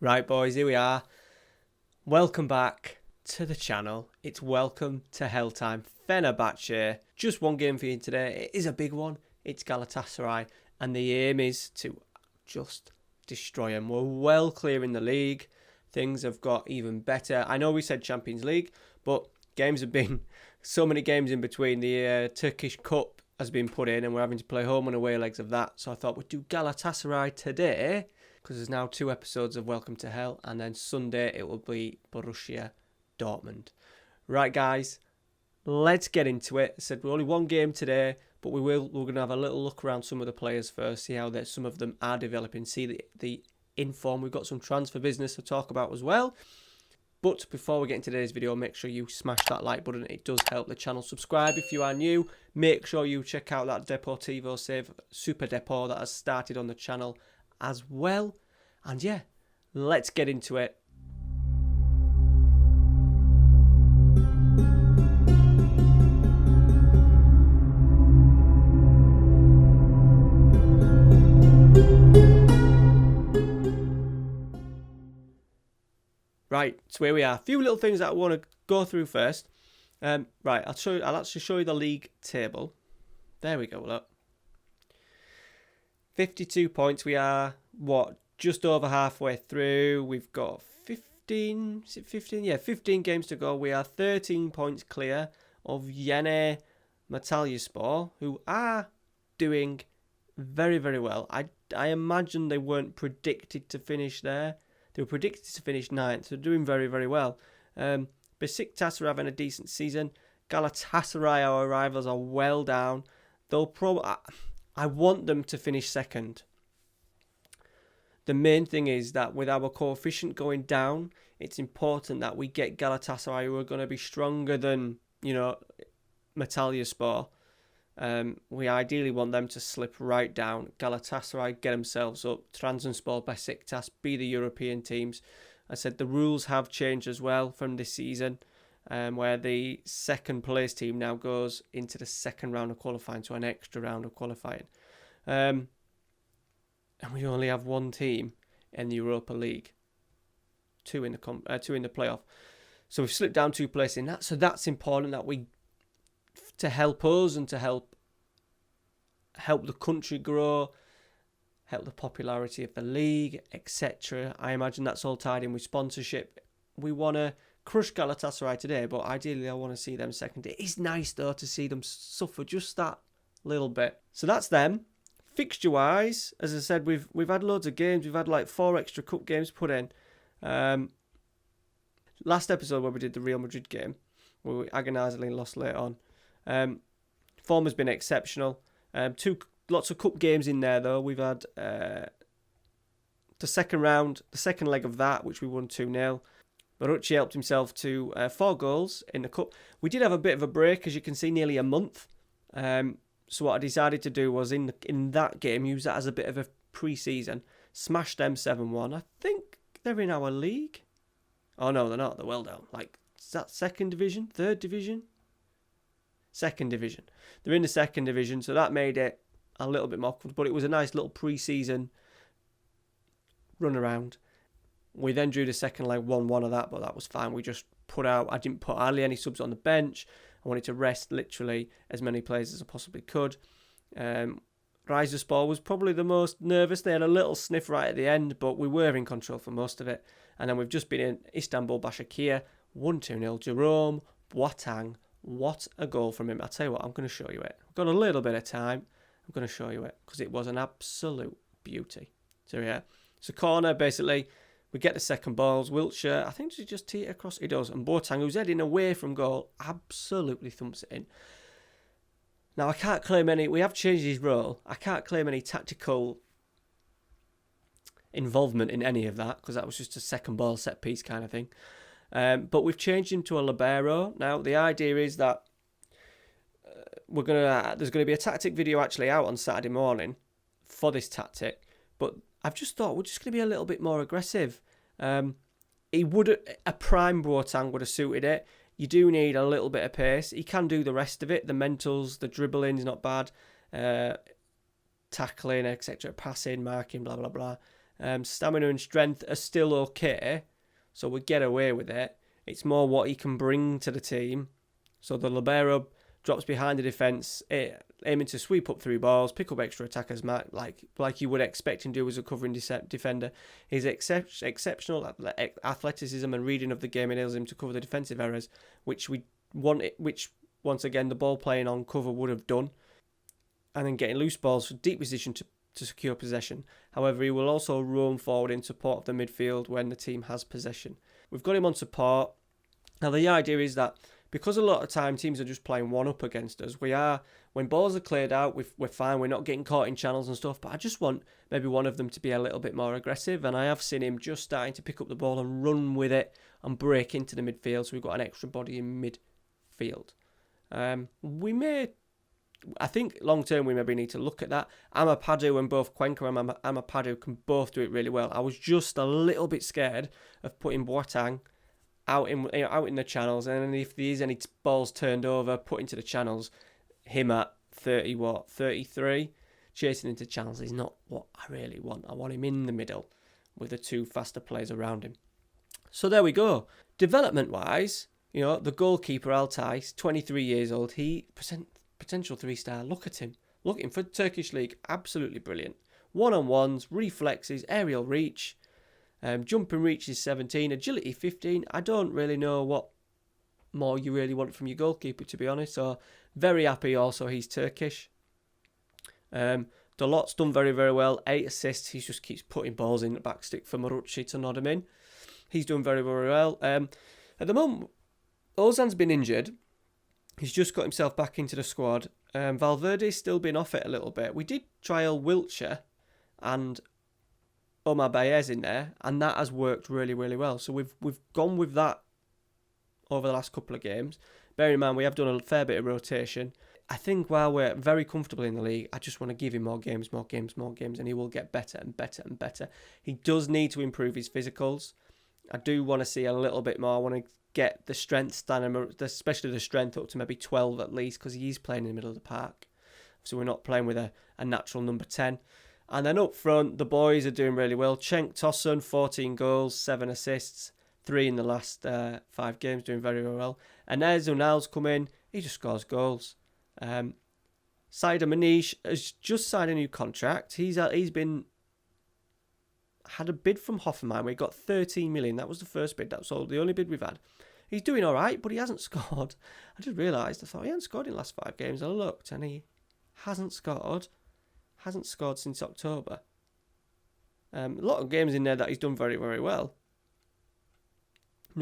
Right, boys, here we are. Welcome back to the channel. It's welcome to hell time. Fenerbahce. Just one game for you today. It is a big one. It's Galatasaray, and the aim is to just destroy them. We're well clear in the league. Things have got even better. I know we said Champions League, but games have been so many games in between. The Turkish Cup has been put in, and we're having to play home and away legs of that. So I thought we'd do Galatasaray today, because there's now 2 episodes of Welcome to Hell, and then Sunday it will be Borussia Dortmund. Right, guys, let's get into it. I said we're only one game today, but we're going to have a little look around some of the players first, see how some of them are developing, see the inform. We've got some transfer business to talk about as well. But before we get into today's video, make sure you smash that like button. It does help the channel. Subscribe if you are new. Make sure you check out that Deportivo Save Super Depot that has started on the channel as well. And yeah, let's get into it. Right, so here we are. A few little things that I want to go through first. Right, I'll actually show you the league table. There we go, look. 52 points. We are, just over halfway through. We've got 15, is it 15? Yeah, 15 games to go. We are 13 points clear of Yeni Malatyaspor, who are doing very, very well. I imagine they weren't predicted to finish there. They were predicted to finish 9th, so doing very, very well. Besiktas are having a decent season. Galatasaray, our rivals, are well down. They'll probably... I want them to finish 2nd. The main thing is that with our coefficient going down, it's important that we get Galatasaray, who are going to be stronger than, Malatyaspor. We ideally want them to slip right down. Galatasaray get themselves up. Trabzonspor, Besiktas be the European teams. I said the rules have changed as well from this season, where the 2nd place team now goes into the 2nd round of qualifying, so an extra round of qualifying. And we only have 1 team in the Europa League, 2 in the playoff. So we've slipped down 2 places in that. So that's important that we, to help us and to help the country grow, help the popularity of the league, etc. I imagine that's all tied in with sponsorship. We want to crush Galatasaray today, but ideally I want to see them 2nd. It is nice though to see them suffer just that little bit. So that's them. Fixture wise, as I said, we've had loads of games. We've had like 4 extra cup games put in. Last episode where we did the Real Madrid game, where we agonisingly lost late on. Form has been exceptional. Lots of cup games in there though. We've had the 2nd round, the 2nd leg of that, which we won 2-0. Marucci helped himself to 4 goals in the cup. We did have a bit of a break, as you can see, nearly a month. So what I decided to do was in that game, use that as a bit of a pre-season. Smash them 7-1. I think they're in our league. Oh no, they're not. They're well down. Like, is that 2nd division? 3rd division? 2nd division. They're in the 2nd division, so that made it a little bit more comfortable. But it was a nice little pre-season run around. We then drew the 2nd leg 1-1 of that, but that was fine. We just I didn't put hardly any subs on the bench. I wanted to rest literally as many players as I possibly could. Rizespor was probably the most nervous. They had a little sniff right at the end, but we were in control for most of it. And then we've just been in Istanbul Başakşehir, 1-2-0. Jerome Boateng, what a goal from him. I'll tell you what, I'm going to show you it. I've got a little bit of time. I'm going to show you it because it was an absolute beauty. So yeah, it's a corner basically. We get the 2nd balls. Wiltshire, I think, does he just tee it across? He does. And Boateng, who's heading away from goal, absolutely thumps it in. Now, I can't claim any... We have changed his role. I can't claim any tactical involvement in any of that, because that was just a 2nd ball set piece kind of thing. But we've changed him to a libero. Now, the idea is that there's going to be a tactic video actually out on Saturday morning for this tactic. But I've just thought we're just going to be a little bit more aggressive. A prime Boateng would have suited it. You do need a little bit of pace. He can do the rest of it. The mentals, the dribbling is not bad. Tackling, etc. Passing, marking, blah, blah, blah. Stamina and strength are still okay, so we get away with it. It's more what he can bring to the team. So the libero drops behind the defence, aiming to sweep up through balls, pick up extra attackers, like you would expect him to do as a covering defender. His exceptional athleticism and reading of the game enables him to cover the defensive errors, which once again the ball playing on cover would have done, and then getting loose balls for deep position to secure possession. However, he will also roam forward in support of the midfield when the team has possession. We've got him on support. Now the idea is that because a lot of time teams are just playing one up against us, when balls are cleared out, we're fine, we're not getting caught in channels and stuff, but I just want maybe one of them to be a little bit more aggressive, and I have seen him just starting to pick up the ball and run with it and break into the midfield, so we've got an extra body in midfield. I think long term we maybe need to look at that. Ampadu and both Cuenca and Ampadu can both do it really well. I was just a little bit scared of putting Boateng out in the channels, and then if there is any balls turned over, put into the channels, him at 33, chasing into channels is not what I really want. I want him in the middle with the two faster players around him. So there we go. Development-wise, the goalkeeper Altay, 23 years old, he potential 3-star. Look at him. Look at him for the Turkish league. Absolutely brilliant. One-on-ones, reflexes, aerial reach. Jumping reach is 17, agility 15. I don't really know what more you really want from your goalkeeper, to be honest. So very happy also he's Turkish. Dalot's done very, very well. 8 assists. He just keeps putting balls in the back stick for Marucci to nod him in. He's done very, very well. At the moment, Ozan's been injured. He's just got himself back into the squad. Valverde's still been off it a little bit. We did trial Wiltshire and Omar Baez in there, and that has worked really, really well. So we've gone with that over the last couple of games. Bear in mind, we have done a fair bit of rotation. I think while we're very comfortable in the league, I just want to give him more games, and he will get better and better and better. He does need to improve his physicals. I do want to see a little bit more. I want to get the strength stamina, especially the strength, up to maybe 12 at least, because he's playing in the middle of the park. So we're not playing with a natural number 10. And then up front, the boys are doing really well. Cenk Tosun, 14 goals, 7 assists, 3 in the last 5 games, doing very, very well. And Inez Unal's come in, he just scores goals. Saida Manish has just signed a new contract. He's had a bid from Hoffenheim. We got 13 million. That was the first bid. That's all the only bid we've had. He's doing all right, but he hasn't scored. I just realised, I thought he hadn't scored in the last 5 games. I looked and he hasn't scored. Hasn't scored since October. A lot of games in there that he's done very, very well.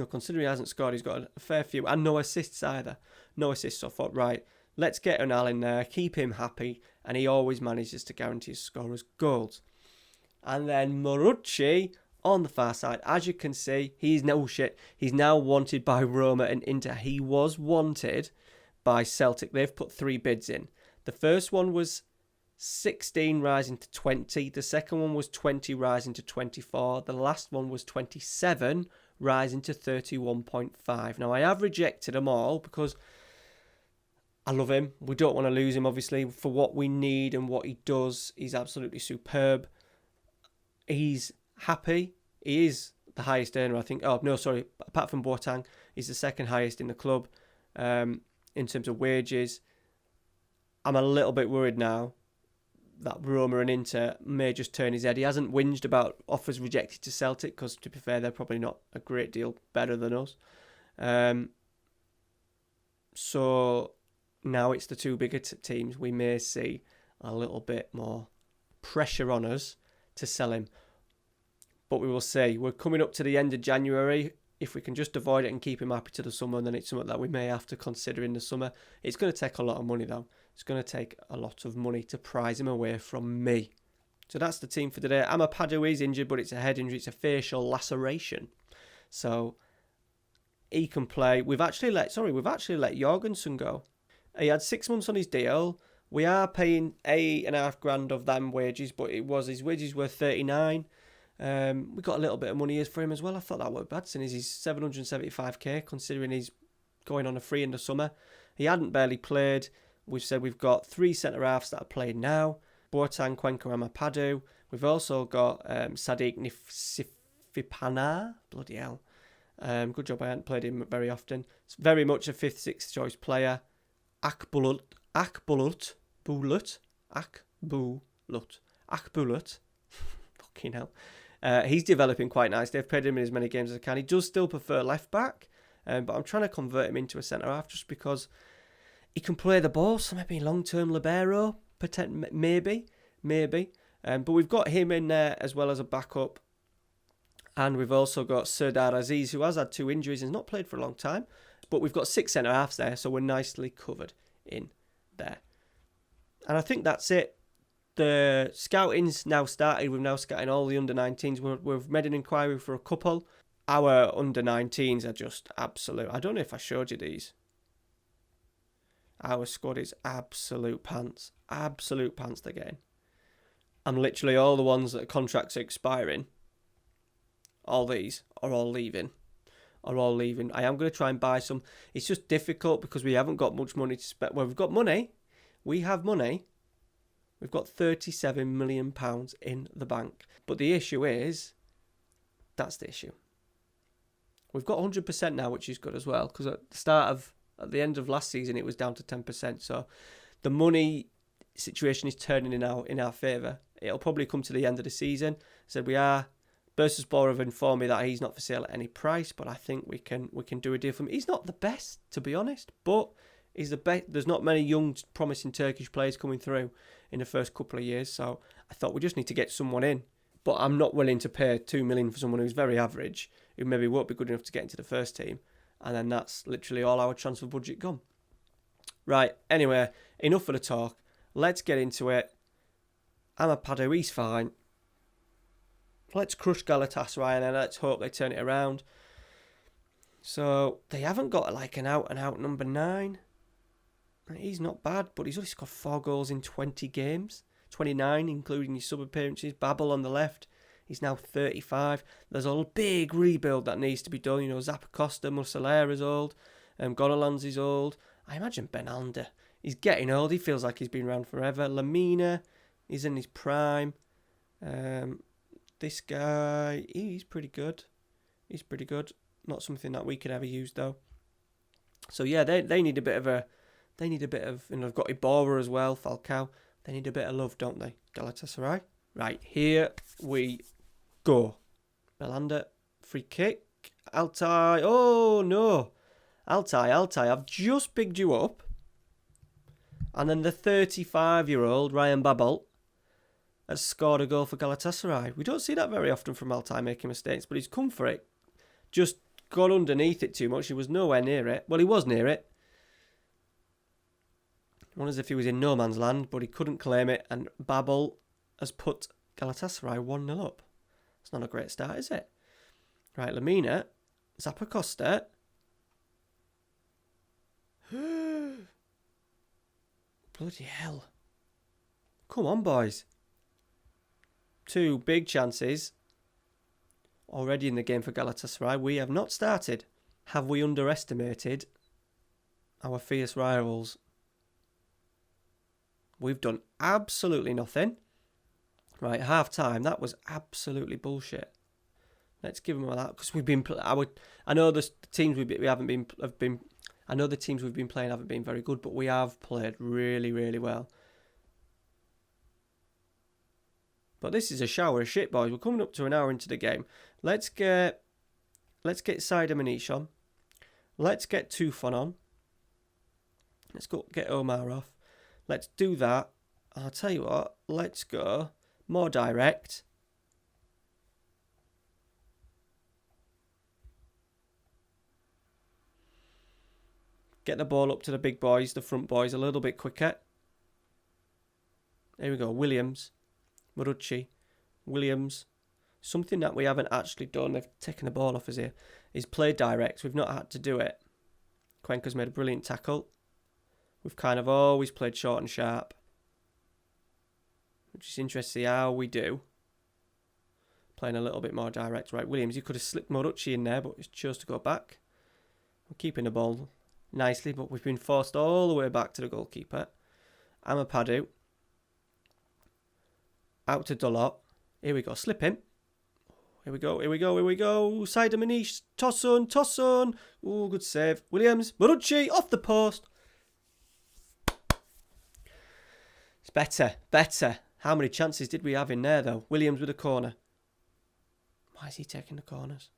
Considering he hasn't scored, he's got a fair few. And no assists either. No assists. So I thought, right, let's get Unal in there, keep him happy, and he always manages to guarantee his scorers goals. And then Marucci on the far side, as you can see, he's now wanted by Roma and Inter. He was wanted by Celtic. They've put 3 bids in. The first one was 16 rising to 20. The second one was 20 rising to 24. The last one was 27 rising to 31.5. Now I have rejected them all because I love him. We don't want to lose him, obviously, for what we need and what he does. He's absolutely superb. He's happy. He is the highest earner, I think. Oh, no, sorry. Apart from Boateng, he's the second highest in the club in terms of wages. I'm a little bit worried now that Roma and Inter may just turn his head. He hasn't whinged about offers rejected to Celtic because, to be fair, they're probably not a great deal better than us. So now it's the 2 bigger teams. We may see a little bit more pressure on us to sell him. But we will see. We're coming up to the end of January. If we can just avoid it and keep him happy to the summer, then it's something that we may have to consider in the summer. It's going to take a lot of money, though. It's going to take a lot of money to prize him away from me. So that's the team for today. Ampadu is injured, but it's a head injury. It's a facial laceration. So he can play. We've actually let Jorgensen go. He had 6 months on his deal. We are paying $8,500 of them wages, but his wages were 39. We got a little bit of money for him as well. I thought that wasn't bad, since he's 775k, considering he's going on a free in the summer. He hadn't barely played. We've said we've got 3 centre-halves that are playing now. Boateng, Cuenca and Ampadu. We've also got Sadiq Nifipana. Bloody hell. Good job, I hadn't played him very often. It's very much a 5th, 6th choice player. Akbulut. Fucking hell. He's developing quite nice. They've played him in as many games as I can. He does still prefer left back, but I'm trying to convert him into a centre half just because he can play the ball. So maybe long-term libero, maybe. But we've got him in there as well as a backup. And we've also got Serdar Aziz, who has had 2 injuries and has not played for a long time. But we've got 6 centre halves there, so we're nicely covered in there. And I think that's it. The scouting's now started. We've now scouted all the under-19s. We've made an inquiry for a couple. Our under-19s are just absolute. I don't know if I showed you these. Our squad is absolute pants. Absolute pants they're getting. And literally all the ones that contracts are expiring, all these are all leaving. I am going to try and buy some. It's just difficult because we haven't got much money to spend. Well, we've got money. We have money. We've got £37 million in the bank. But the issue is, that's the issue. We've got 100% now, which is good as well. Because at the end of last season, it was down to 10%. So the money situation is turning in our favour. It'll probably come to the end of the season. So we are. Bursaspor have informed me that he's not for sale at any price, but I think we can do a deal for him. He's not the best, to be honest, but he's the best. There's not many young, promising Turkish players coming through in the first couple of years, so I thought we just need to get someone in. But I'm not willing to pay $2 million for someone who's very average, who maybe won't be good enough to get into the first team, and then that's literally all our transfer budget gone. Right, anyway, enough of the talk. Let's get into it. Amadou, he's fine. Let's crush Galatasaray and then let's hope they turn it around. So, they haven't got like an out-and-out number 9. He's not bad, but he's only scored 4 goals in 20 games. 29, including his sub-appearances. Babel on the left. He's now 35. There's a big rebuild that needs to be done. You know, Zappacosta, Mussolera's old. Gonalan's is old. I imagine Benalder. He's getting old. He feels like he's been around forever. Lamina is in his prime. This guy, he's pretty good. Not something that we could ever use though. So yeah, they need a bit of, and I've got Iborra as well, Falcao. They need a bit of love, don't they? Galatasaray. Right, here we go. Belander, free kick. Altay, oh no. Altay, I've just bigged you up. And then the 35-year-old Ryan Babel has scored a goal for Galatasaray. We don't see that very often from Altay making mistakes, but he's come for it. Just got underneath it too much. He was nowhere near it. Well, he was near it. One as if he was in no man's land, but he couldn't claim it, and Babel has put Galatasaray 1-0 up. It's not a great start, is it? Right, Lamina, Zappacosta. Bloody hell. Come on, boys. 2 big chances already in the game for Galatasaray. We have not started. Have we underestimated our fierce rivals? We've done absolutely nothing. Right, half time. That was absolutely bullshit. Let's give them all that because we've been. I know the teams I know the teams we've been playing haven't been very good, but we have played really, really well. But this is a shower of shit, boys. We're coming up to an hour into the game. Let's get Saida Manish on. Let's get Tufan on. Let's go get Omar off. Let's do that. I'll tell you what. Let's go more direct. Get the ball up to the big boys, the front boys, a little bit quicker. There we go. Williams. Marucci, Williams. Something that we haven't actually done, they've taken the ball off us here, is play direct. We've not had to do it. Cuenca's made a brilliant tackle. We've kind of always played short and sharp, which is interesting how we do. Playing a little bit more direct. Right, Williams, you could have slipped Marucci in there, but he chose to go back. We're keeping the ball nicely, but we've been forced all the way back to the goalkeeper. Amadou. Out to Dolot. Here we go. Slip him. Here we go. Here we go. Here we go. Side of Manish. Tossun. Oh, good save. Williams. Marucci off the post. It's better. How many chances did we have in there, though? Williams with a corner. Why is he taking the corners?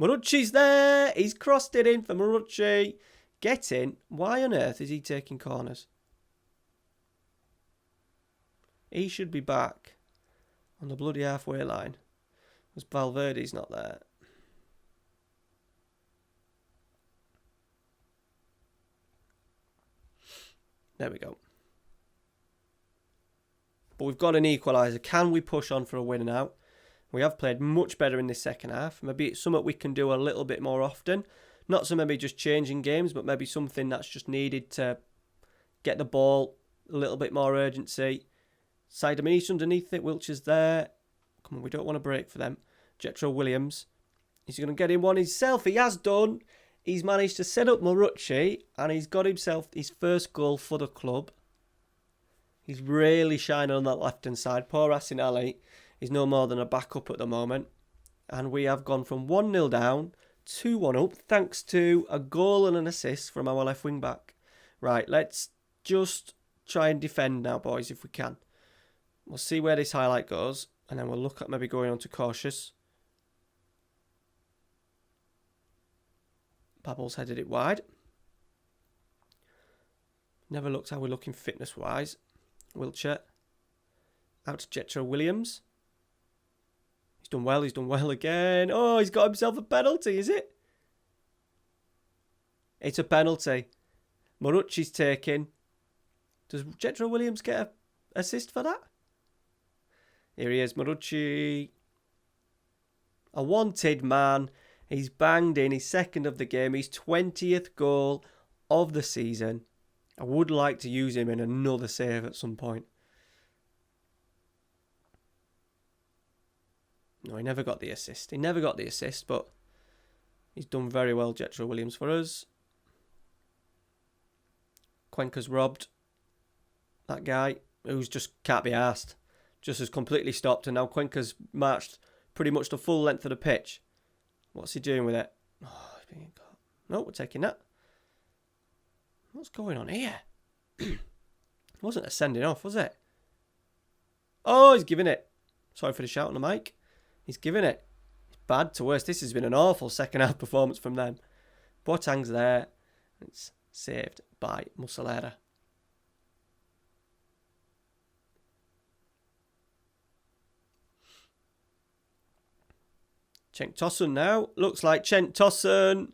Marucci's there. He's crossed it in for Marucci. Get in. Why on earth is he taking corners? He should be back on the bloody halfway line. Because Valverde's not there. There we go. But we've got an equaliser. Can we push on for a win now? We have played much better in this second half. Maybe it's something we can do a little bit more often. Not so maybe just changing games, but maybe something that's just needed to get the ball, a little bit more urgency. Side of Manish underneath it. Wiltshire's there. Come on, we don't want to break for them. Jetro Williams. He's going to get him one himself. He has done. He's managed to set up Marucci and he's got himself his first goal for the club. He's really shining on that left-hand side. Poor Asin Ali. He's no more than a backup at the moment. And we have gone from 1-0 down, 2-1 up, thanks to a goal and an assist from our left wing-back. Right, let's just try and defend now, boys, if we can. We'll see where this highlight goes, and then we'll look at maybe going on to cautious. Babbles headed it wide. Never looked how we're looking fitness-wise. Wiltshire. Out to Jetro Williams. He's done well again. Oh, he's got himself a penalty, is it? It's a penalty. Marucci's taking. Does Jetro Williams get an assist for that? Here he is, Marucci. A wanted man. He's banged in his second of the game, his 20th goal of the season. I would like to use him in another save at some point. No, he never got the assist. But he's done very well, Jetro Williams, for us. Cuenca's robbed. That guy who's just can't be arsed. Just has completely stopped, and now Cuenca's marched pretty much the full length of the pitch. What's he doing with it? Oh, he's being caught. No, we're taking that. What's going on here? It wasn't a sending off, was it? Oh, he's giving it. Sorry for the shout on the mic. He's giving it. It's bad to worse. This has been an awful second half performance from them. Boateng's there. It's saved by Muslera. Cenk Tosun now. Looks like Cenk Tosun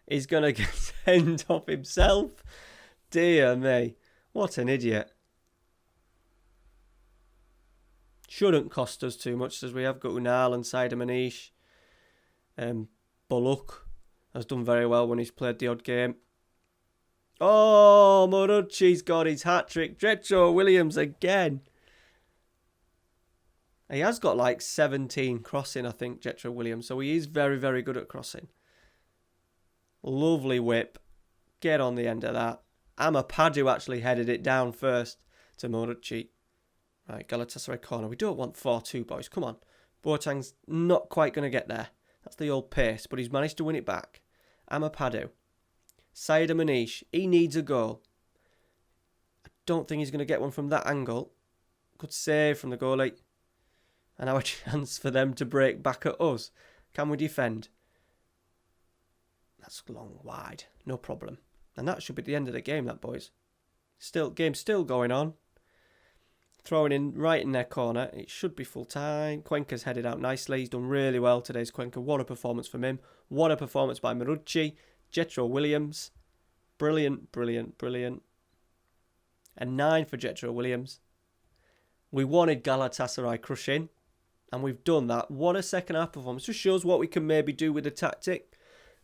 is going to get sent off himself. Dear me. What an idiot. Shouldn't cost us too much, as we have got Unal and Saida Manish. Bullock has done very well when he's played the odd game. Oh, Marucci's got his hat-trick. Jetro Williams again. He has got like 17 crossing, I think, Jetro Williams. So he is very, very good at crossing. Lovely whip. Get on the end of that. Amapadu actually headed it down first to Marucci. Right, Galatasaray corner. We don't want 4-2, boys. Come on. Boateng's not quite going to get there. That's the old pace, but he's managed to win it back. Amapadu. Saida Manish. He needs a goal. I don't think he's going to get one from that angle. Good save from the goalie. And now a chance for them to break back at us. Can we defend? That's long wide. No problem. And that should be the end of the game, that, boys. Game's still going on. Throwing in right in their corner. It should be full time. Cuenca's headed out nicely. He's done really well today's Cuenca. What a performance from him. What a performance by Marucci. Jetro Williams. Brilliant, brilliant, brilliant. A 9 for Jetro Williams. We wanted Galatasaray crushing. And we've done that. What a second half performance. Just shows what we can maybe do with the tactic.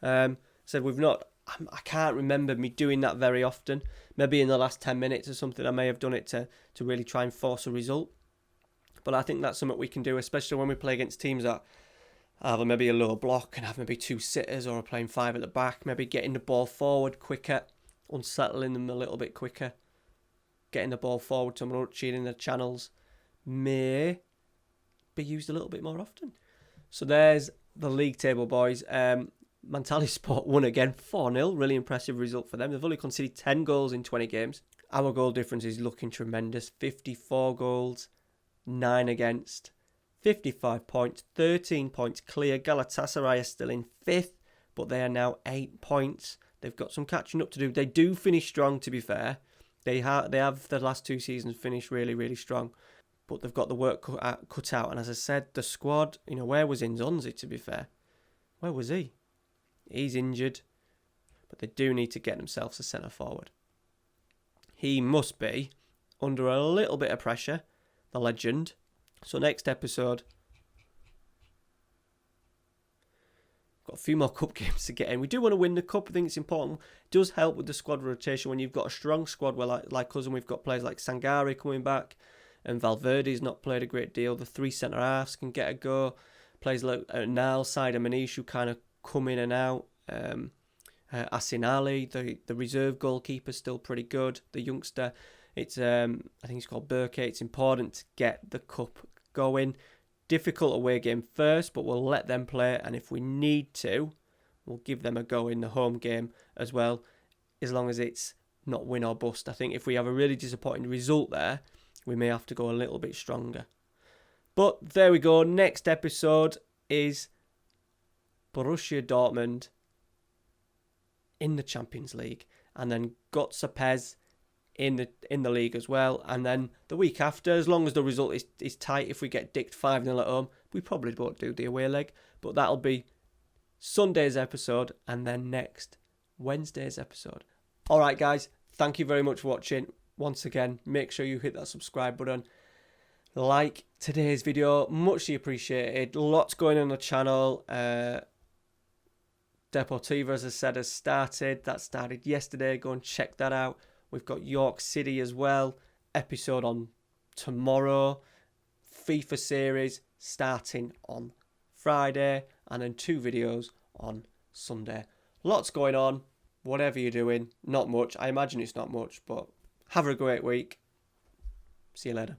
Said we've not... I can't remember me doing that very often. Maybe in the last 10 minutes or something, I may have done it to really try and force a result. But I think that's something we can do, especially when we play against teams that have maybe a lower block and have maybe 2 sitters or are playing 5 at the back. Maybe getting the ball forward quicker, unsettling them a little bit quicker. getting the ball forward to Marucci in the channels may be used a little bit more often. So there's the league table, boys. Sport won again, 4-0. Really impressive result for them. They've only conceded 10 goals in 20 games. Our goal difference is looking tremendous. 54 goals, 9 against, 55 points, 13 points clear. Galatasaray are still in 5th, but they are now 8 points. They've got some catching up to do. They do finish strong, to be fair. They have the last 2 seasons finished really, really strong. But they've got the work cut out. And as I said, the squad, where was Inzonzi, to be fair? Where was he? He's injured. But they do need to get themselves a centre forward. He must be under a little bit of pressure, the legend. So next episode, got a few more cup games to get in. We do want to win the cup. I think it's important. It does help with the squad rotation when you've got a strong squad. Well, like us, and we've got players like Sangare coming back, and Valverde's not played a great deal. The 3 centre halves can get a go. Players like Nal, Side and Manish who kind of come in and out. Asin Ali, the reserve goalkeeper, still pretty good. The youngster, it's I think he's called Burke. It's important to get the cup going. Difficult away game first, but we'll let them play, and if we need to, we'll give them a go in the home game as well, as long as it's not win or bust. I think if we have a really disappointing result there, we may have to go a little bit stronger. But there we go. Next episode is Borussia Dortmund in the Champions League, and then Götze in the league as well. And then the week after, as long as the result is tight, if we get dicked 5-0 at home, we probably won't do the away leg, but that'll be Sunday's episode and then next Wednesday's episode. Alright guys, thank you very much for watching. Once again, make sure you hit that subscribe button, like today's video, muchly appreciated. Lots going on the channel. Deportivo, as I said, has started. That started yesterday. Go and check that out. We've got York City as well. Episode on tomorrow. FIFA series starting on Friday. And then 2 videos on Sunday. Lots going on. Whatever you're doing. Not much. I imagine it's not much. But have a great week. See you later.